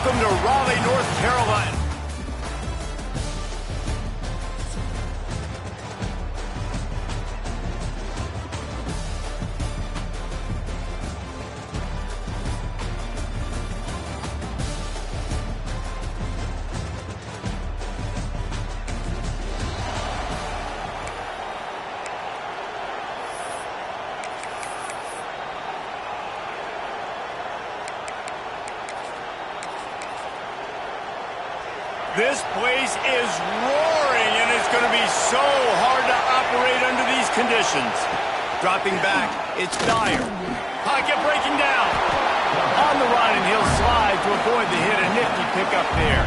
Welcome to Raleigh, North Carolina. This place is roaring, and it's going to be so hard to operate under these conditions. Dropping back, it's Dyer. Pocket breaking down. On the run, and he'll slide to avoid the hit. A nifty pickup there.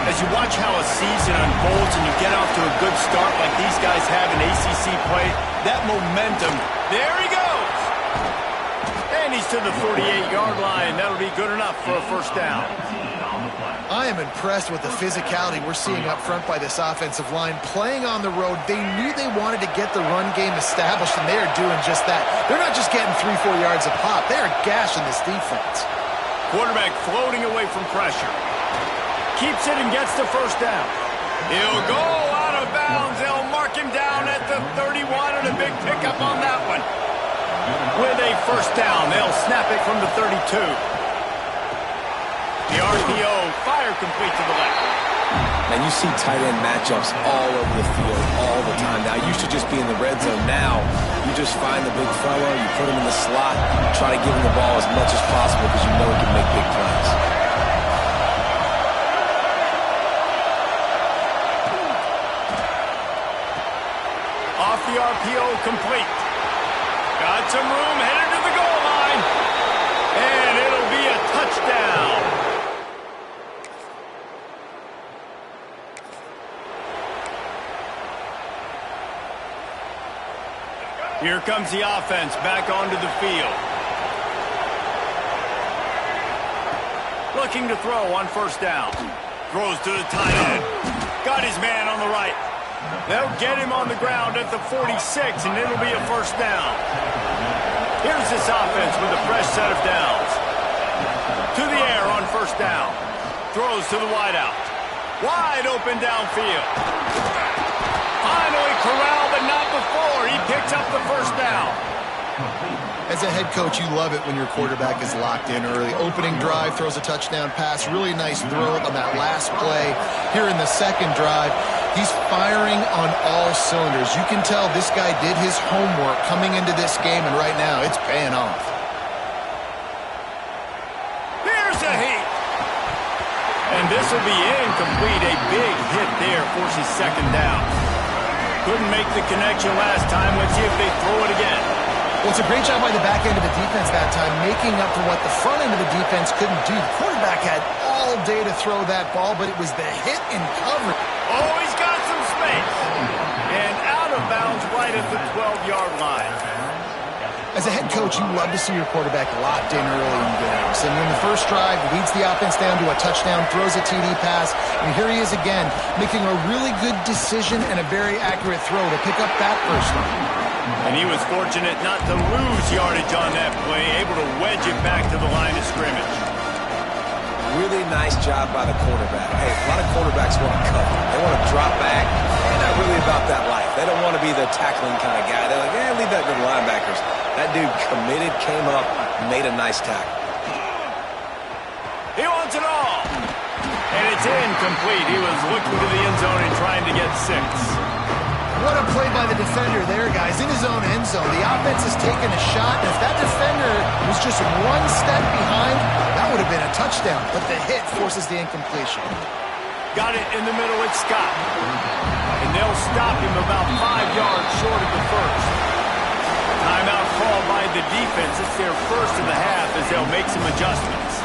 As you watch how a season unfolds and you get off to a good start like these guys have in ACC play, that momentum, there he goes. And he's to the 48-yard line. That'll be good enough for a first down. I am impressed with the physicality we're seeing up front by this offensive line. Playing on the road, they knew they wanted to get the run game established, and they are doing just that. They're not just getting 3-4 yards a pop. They are gashing this defense. Quarterback floating away from pressure. Keeps it and gets the first down. He'll go out of bounds. They'll mark him down at the 31, and a big pickup on that one. With a first down, they'll snap it from the 32. The RPO, fire complete to the left. And you see tight end matchups all over the field all the time. Now, it used to just be in the red zone. Now, you just find the big fella, you put him in the slot, try to give him the ball as much as possible because you know he can make big plays. Off the RPO, complete. Got some room, headed to the goal line. And it'll be a touchdown. Here comes the offense back onto the field. Looking to throw on first down. Throws to the tight end. Got his man on the right. They'll get him on the ground at the 46, and it'll be a first down. Here's this offense with a fresh set of downs. To the air on first down. Throws to the wideout. Wide open downfield. Finally corralled, but not before. He picks up the first down. As a head coach, you love it when your quarterback is locked in early. Opening drive, throws a touchdown pass. Really nice throw on that last play. Here in the second drive, he's firing on all cylinders. You can tell this guy did his homework coming into this game, and right now it's paying off. Here's a heat. And this will be incomplete. A big hit there forces second down. Couldn't make the connection last time. Let's see if they throw it again. Well, it's a great job by the back end of the defense that time, making up for what the front end of the defense couldn't do. The quarterback had all day to throw that ball, but it was the hit and cover. Oh, he's got some space. And out of bounds right at the 12-yard line. As a head coach, you love to see your quarterback locked in early in games. And when the first drive leads the offense down to a touchdown, throws a TD pass, and here he is again, making a really good decision and a very accurate throw to pick up that first down. And he was fortunate not to lose yardage on that play, able to wedge it back to the line of scrimmage. Really nice job by the quarterback. Hey, a lot of quarterbacks want to cover. They want to drop back. They're not really about that life. They don't want to be the tackling kind of guy. They're like, leave that to the linebackers. That dude committed, came up, made a nice tackle. He wants it all. And it's incomplete. He was looking to the end zone and trying to get 6. What a play by the defender there, guys. In his own end zone, the offense has taken a shot, and if that defender was just one step behind, that would have been a touchdown. But the hit forces the incompletion. Got it in the middle with Scott. And they'll stop him about 5 yards short of the first. Timeout called by the defense. It's their first of the half as they'll make some adjustments.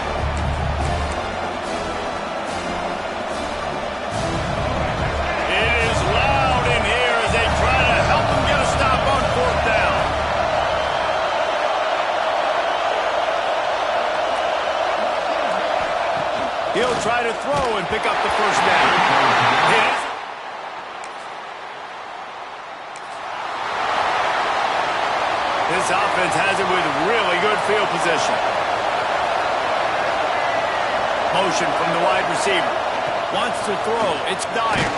He'll try to throw and pick up the first down. This offense has it with really good field position. Motion from the wide receiver. Wants to throw. It's Dyer.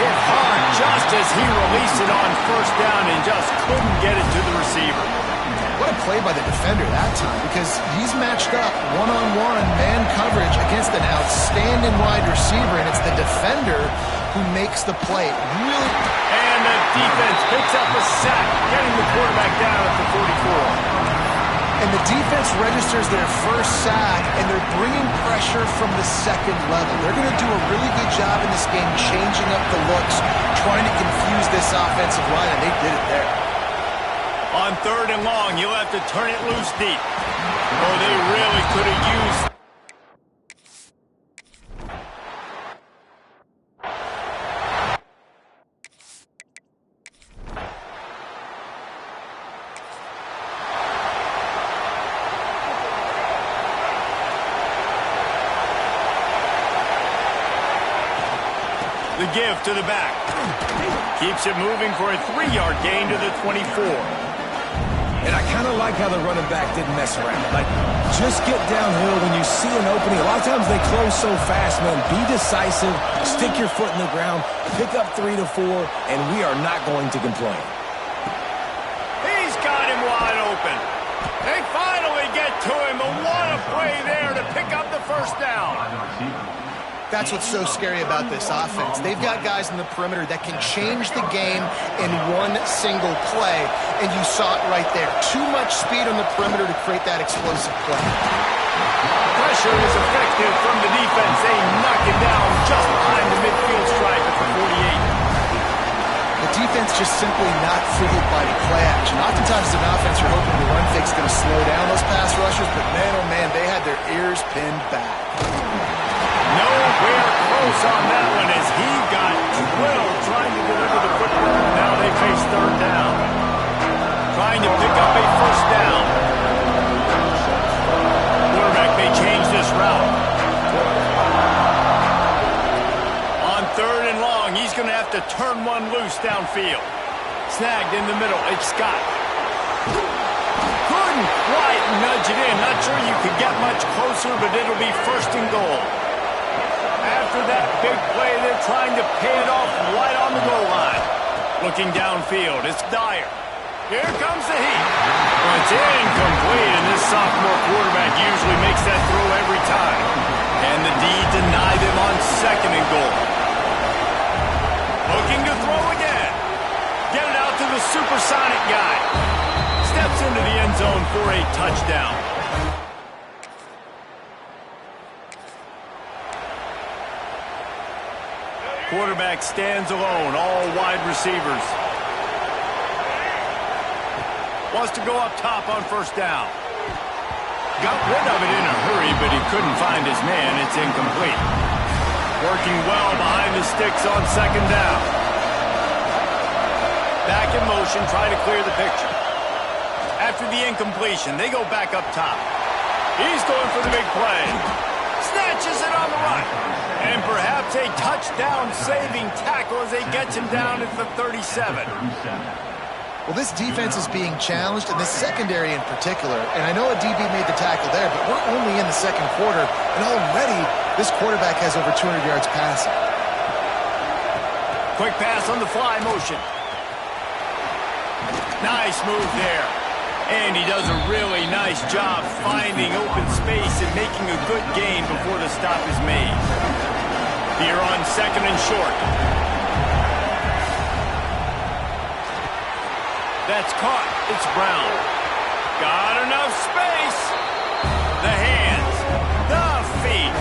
Hit hard just as he released it on first down and just couldn't get it to the receiver. What a play by the defender that time, because he's matched up one-on-one man coverage against an outstanding wide receiver, and it's the defender who makes the play. Really. And the defense picks up a sack, getting the quarterback down at the 44. And the defense registers their first sack, and they're bringing pressure from the second level. They're going to do a really good job in this game changing up the looks, trying to confuse this offensive line, and they did it there. On 3rd and long, you'll have to turn it loose deep. Oh, they really could have used... The give to the back. Keeps it moving for a 3-yard gain to the 24. And I kind of like how the running back didn't mess around. Like, just get downhill when you see an opening. A lot of times they close so fast, man. Be decisive, stick your foot in the ground, pick up 3 to 4, and we are not going to complain. He's got him wide open. They finally get to him, but what a play there to pick up the first down. That's what's so scary about this offense. They've got guys in the perimeter that can change the game in one single play, and you saw it right there. Too much speed on the perimeter to create that explosive play. Pressure is effective from the defense. They knock it down just behind the midfield stripe at the 48. The defense just simply not fooled by the play action. Oftentimes as an offense, you're hoping the run fake's going to slow down those pass rushers, but man, oh man, they had their ears pinned back. Nowhere close on that one as he got drilled trying to deliver the football. Now they face 3rd down. Trying to pick up a first down. Quarterback may change this route. On 3rd and long, he's going to have to turn one loose downfield. Snagged in the middle. It's Scott. Couldn't quite nudge it in. Not sure you could get much closer, but it'll be 1st and goal. After that big play, they're trying to pay it off right on the goal line. Looking downfield, it's Dyer. Here comes the heat. Well, it's incomplete, and this sophomore quarterback usually makes that throw every time. And the D denied him on 2nd and goal. Looking to throw again. Get it out to the supersonic guy. Steps into the end zone for a touchdown. Quarterback stands alone, all wide receivers. Wants to go up top on 1st down. Got rid of it in a hurry, but he couldn't find his man. It's incomplete. Working well behind the sticks on 2nd down. Back in motion, try to clear the picture. After the incompletion, they go back up top. He's going for the big play. Snatches it on the run. And perhaps a touchdown-saving tackle as they get him down at the 37. Well, this defense is being challenged, and the secondary in particular. And I know a DB made the tackle there, but we're only in the 2nd quarter, and already this quarterback has over 200 yards passing. Quick pass on the fly motion. Nice move there. And he does a really nice job finding open space and making a good gain before the stop is made. Here on 2nd and short. That's caught. It's Brown. Got enough space. The hands. The feet.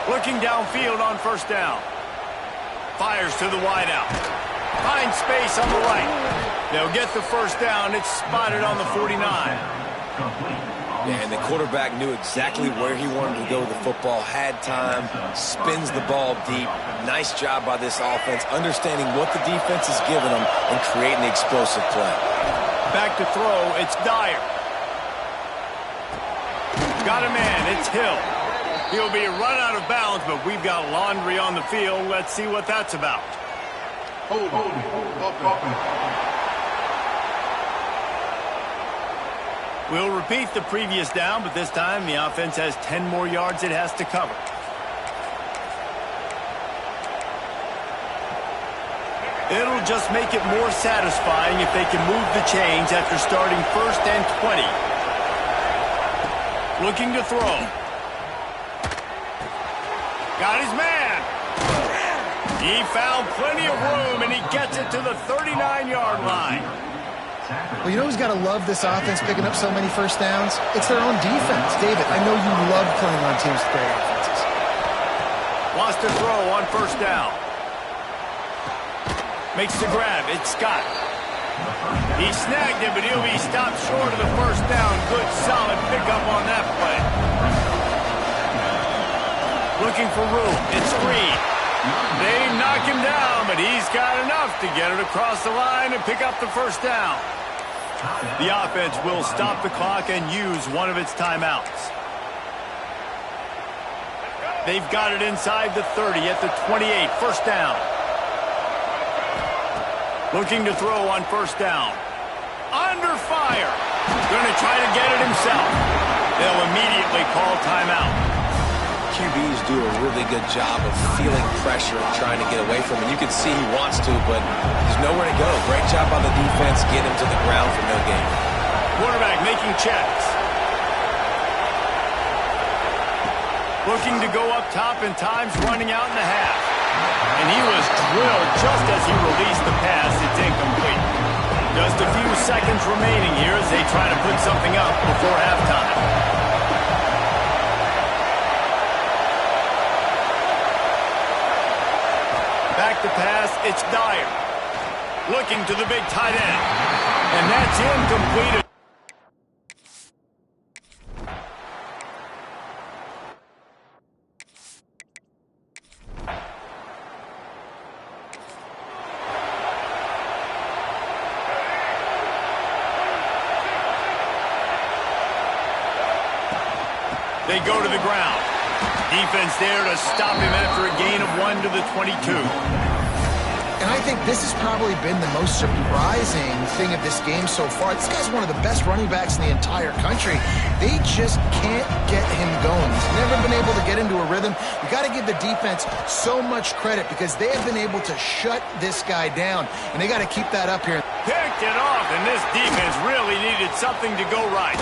Looking downfield on 1st down. Fires to the wideout. Finds space on the right. They'll get the 1st down. It's spotted on the 49. Yeah, and the quarterback knew exactly where he wanted to go with the football, had time, spins the ball deep. Nice job by this offense, understanding what the defense is giving them and creating the explosive play. Back to throw, it's Dyer. Got a man, it's Hill. He'll be run out of bounds, but we've got laundry on the field. Let's see what that's about. We'll repeat the previous down, but this time the offense has 10 more yards it has to cover. It'll just make it more satisfying if they can move the chains after starting 1st and 20. Looking to throw. Got his man. He found plenty of room, and he gets it to the 39-yard line. Well, you know who's got to love this offense picking up so many first downs? It's their own defense. David, I know you love playing on teams with great offenses. Wants to throw on 1st down. Makes the grab. It's Scott. He snagged it, but he'll be stopped short of the 1st down. Good, solid pickup on that play. Looking for room. It's Reed. They knock him down, but he's got enough to get it across the line and pick up the 1st down. The offense will stop the clock and use one of its timeouts. They've got it inside the 30 at the 28. 1st down. Looking to throw on 1st down. Under fire. Going to try to get it himself. They'll immediately call timeout. QBs do a really good job of feeling pressure and trying to get away from it. You can see he wants to, but there's nowhere to go. Great job on the defense. Get him to the ground for no gain. Quarterback making checks. Looking to go up top, and time's running out in the half. And he was drilled just as he released the pass. It's incomplete. Just a few seconds remaining here as they try to put something up before halftime. Back to pass, it's Dyer. Looking to the big tight end. And that's incomplete. They go to the ground. Defense there to stop him after a gain of 1 to the 22. And I think this has probably been the most surprising thing of this game so far. This guy's one of the best running backs in the entire country. They just can't get him going. He's never been able to get into a rhythm. You got to give the defense so much credit because they have been able to shut this guy down, and they got to keep that up here. Picked it off, and this defense really needed something to go right.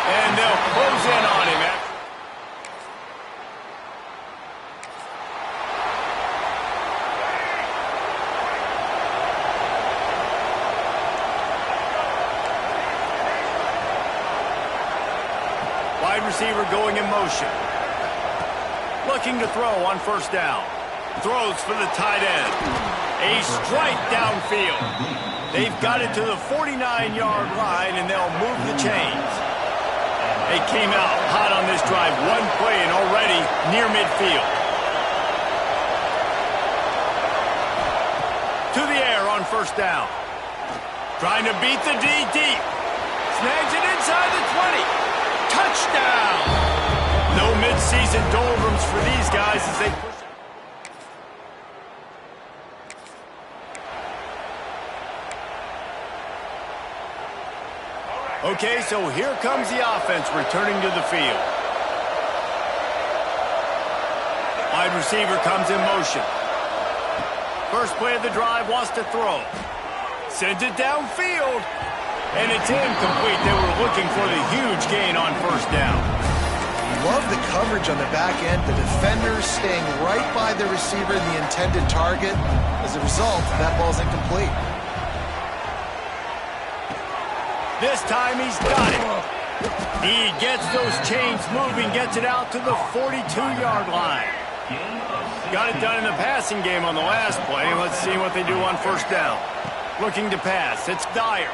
And they'll close in on him. Wide receiver going in motion. Looking to throw on 1st down. Throws for the tight end. A strike downfield. They've got it to the 49-yard line, and they'll move the chains. They came out hot on this drive. One play and already near midfield. To the air on 1st down. Trying to beat the D deep. Snags it inside the 20. Touchdown! No midseason doldrums for these guys as they push it. Okay, so here comes the offense returning to the field. Wide receiver comes in motion. First play of the drive, wants to throw. Sends it downfield. And it's incomplete. They were looking for the huge gain on 1st down. Love the coverage on the back end. The defenders staying right by the receiver, the intended target. As a result, that ball's incomplete. This time he's got it. He gets those chains moving, gets it out to the 42-yard line. Got it done in the passing game on the last play. Let's see what they do on 1st down. Looking to pass. It's Dyer.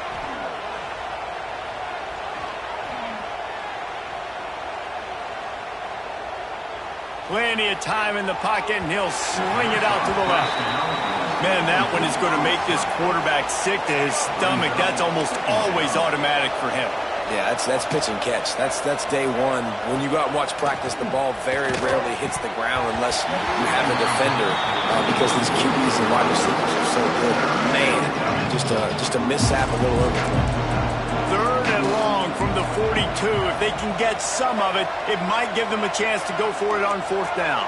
Plenty of time in the pocket, and he'll sling it out to the left. Man, that one is going to make this quarterback sick to his stomach. That's almost always automatic for him. Yeah, that's pitch and catch. That's day one. When you go out and watch practice, the ball very rarely hits the ground unless you have a defender because these QBs and wide receivers are so good. Man, just a mishap, a little overthrow. Third and long from the 42. If they can get some of it, it might give them a chance to go for it on fourth down.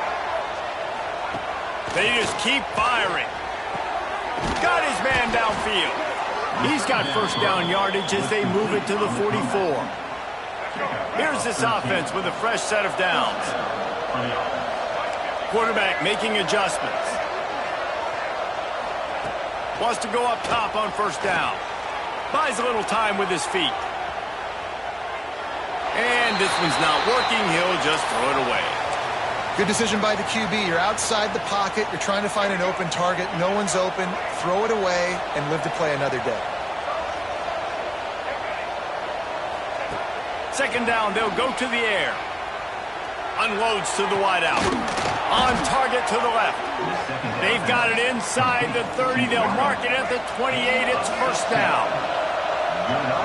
They just keep firing. Got his man downfield. He's got first down yardage as they move it to the 44. Here's this offense with a fresh set of downs. Quarterback making adjustments. Wants to go up top on first down. Buys a little time with his feet. And this one's not working. He'll just throw it away. Good decision by the QB. You're outside the pocket. You're trying to find an open target. No one's open. Throw it away and live to play another day. Second down, they'll go to the air. Unloads to the wideout. On target to the left. They've got it inside the 30. They'll mark it at the 28. It's first down.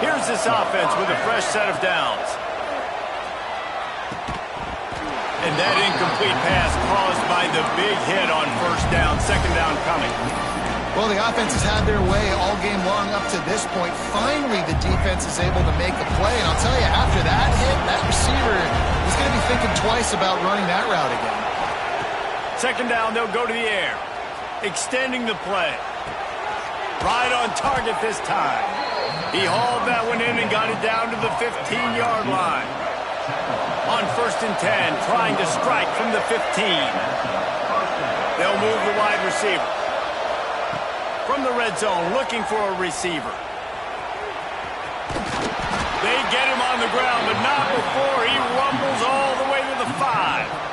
Here's this offense with a fresh set of downs. And that incomplete pass caused by the big hit on first down. Second down coming. Well, the offense has had their way all game long up to this point. Finally, the defense is able to make a play. And I'll tell you, after that hit, that receiver is going to be thinking twice about running that route again. Second down, they'll go to the air. Extending the play. Right on target this time. He hauled that one in and got it down to the 15-yard line. On first and 10, trying to strike from the 15. They'll move the wide receiver. From the red zone, looking for a receiver. They get him on the ground, but not before he rumbles all the way to the 5.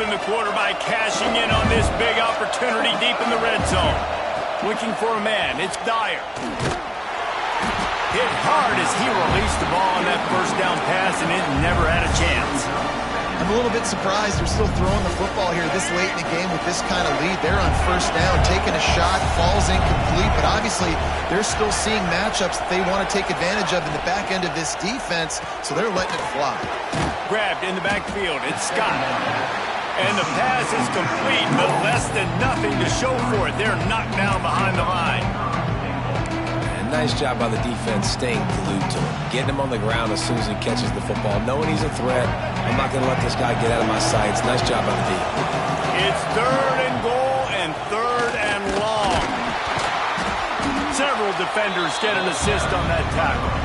The quarterback cashing in on this big opportunity deep in the red zone. Looking for a man. It's Dyer. Hit hard as he released the ball on that first down pass, and it never had a chance. I'm a little bit surprised they're still throwing the football here this late in the game with this kind of lead. They're on first down, taking a shot, falls incomplete, but obviously they're still seeing matchups that they want to take advantage of in the back end of this defense, so they're letting it fly. Grabbed in the backfield. It's Scott. And the pass is complete, but less than nothing to show for it. They're knocked down behind the line. And nice job by the defense staying glued to him. Getting him on the ground as soon as he catches the football. Knowing he's a threat, I'm not going to let this guy get out of my sights. Nice job by the defense. It's third and goal and third and long. Several defenders get an assist on that tackle.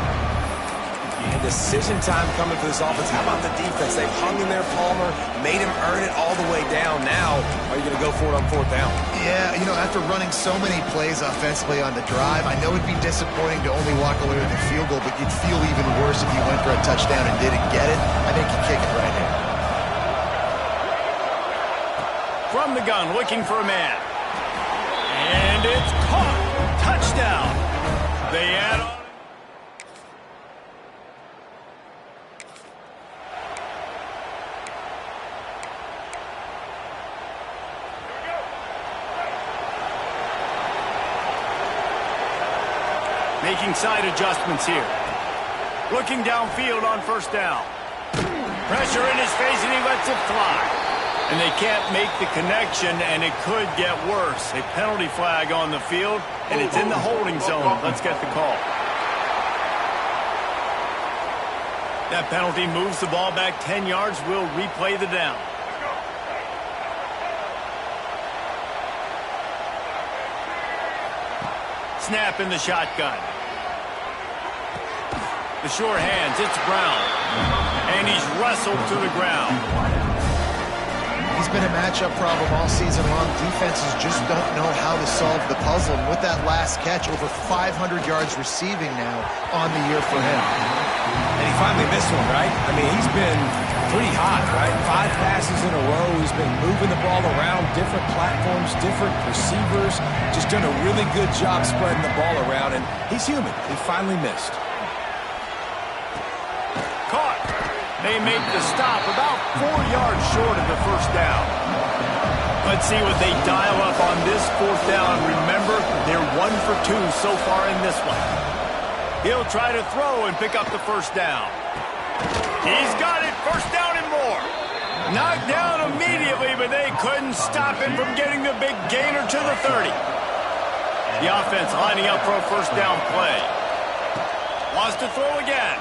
And decision time coming for this offense. How about the defense? They've hung in there, Palmer, made him earn it all the way down. Now, are you going to go for it on fourth down? Yeah, you know, after running so many plays offensively on the drive, I know it'd be disappointing to only walk away with a field goal, but you'd feel even worse if you went for a touchdown and didn't get it. I think you kick it right here. From the gun, looking for a man. And it's caught. Touchdown. They add on. Making side adjustments here. Looking downfield on first down. Pressure in his face, and he lets it fly. And they can't make the connection, and it could get worse. A penalty flag on the field, and it's in the holding zone. Let's get the call. That penalty moves the ball back 10 yards. We'll replay the down. Snap in the shotgun. The sure hands, it's Brown. And he's wrestled to the ground. He's been a matchup problem all season long. Defenses just don't know how to solve the puzzle. And with that last catch, over 500 yards receiving now on the year for him. And he finally missed one, right? I mean, he's been pretty hot, right? 5 passes in a row. He's been moving the ball around, different platforms, different receivers. Just done a really good job spreading the ball around, and he's human. He finally missed. Caught. They make the stop about 4 yards short of the first down. Let's see what they dial up on this 4th down. Remember, they're 1 for 2 so far in this one. He'll try to throw and pick up the first down. He's got it. First down and more. Knocked down immediately, but they couldn't stop him from getting the big gainer to the 30. The offense lining up for a first down play. Wants to throw again.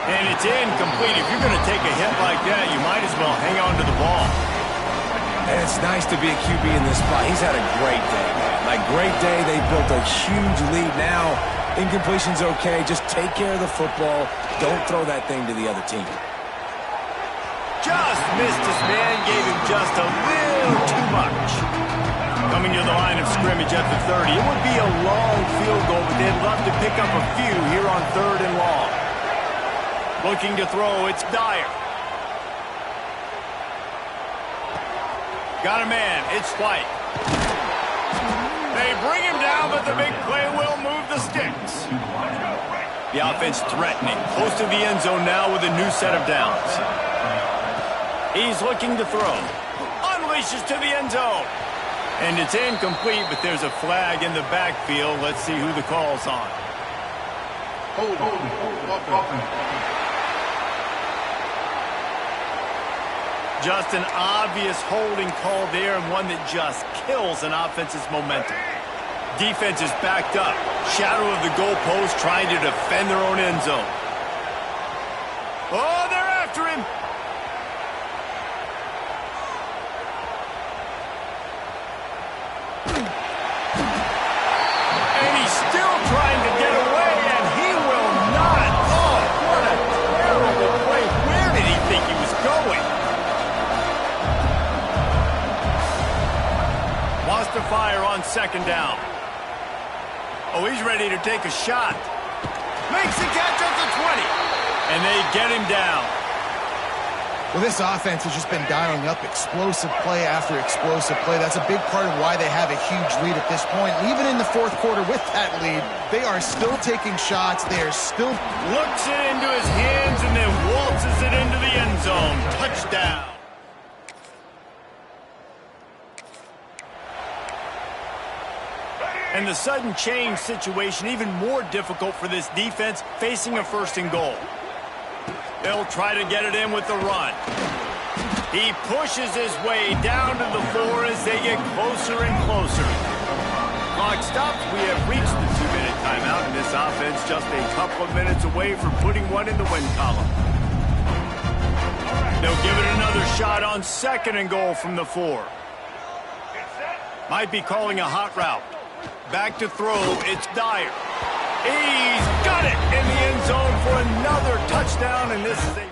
And it's incomplete. If you're going to take a hit like that, you might as well hang on to the ball. And it's nice to be a QB in this spot. He's had a great day, man. Like, great day. They built a huge lead. Now, incompletion's okay. Just take care of the football. Don't throw that thing to the other team. Just missed his man. Gave him just a little too much. Coming to the line of scrimmage at the 30. It would be a long field goal, but they'd love to pick up a few here on 3rd and long. Looking to throw, it's Dyer. Got a man, it's White. They bring him down, but the big play will move the sticks. The offense threatening, close to the end zone now with a new set of downs. He's looking to throw. Unleashes to the end zone. And it's incomplete, but there's a flag in the backfield. Let's see who the call's on. Hold on. Just an obvious holding call there, and one that just kills an offense's momentum. Defense is backed up. Shadow of the goalpost trying to defend their own end zone. Oh, they're after him. And he's still trying to get away, and he will not. Oh, what a terrible play. Where did he think he was going? Wants to fire on 2nd down. Oh, he's ready to take a shot. Makes the catch at the 20. And they get him down. Well, this offense has just been dialing up explosive play after explosive play. That's a big part of why they have a huge lead at this point. Even in the 4th quarter with that lead, they are still taking shots. They are still... Looks it into his hands and then waltzes it into the end zone. Touchdown. And the sudden change situation even more difficult for this defense facing a 1st and goal. They'll try to get it in with the run. He pushes his way down to the 4 as they get closer and closer. Clock stops. We have reached the 2-minute timeout, and this offense just a couple of minutes away from putting one in the win column. They'll give it another shot on 2nd and goal from the 4. Might be calling a hot route. Back to throw, it's Dyer. He's got it in the end zone for another touchdown, and this is a...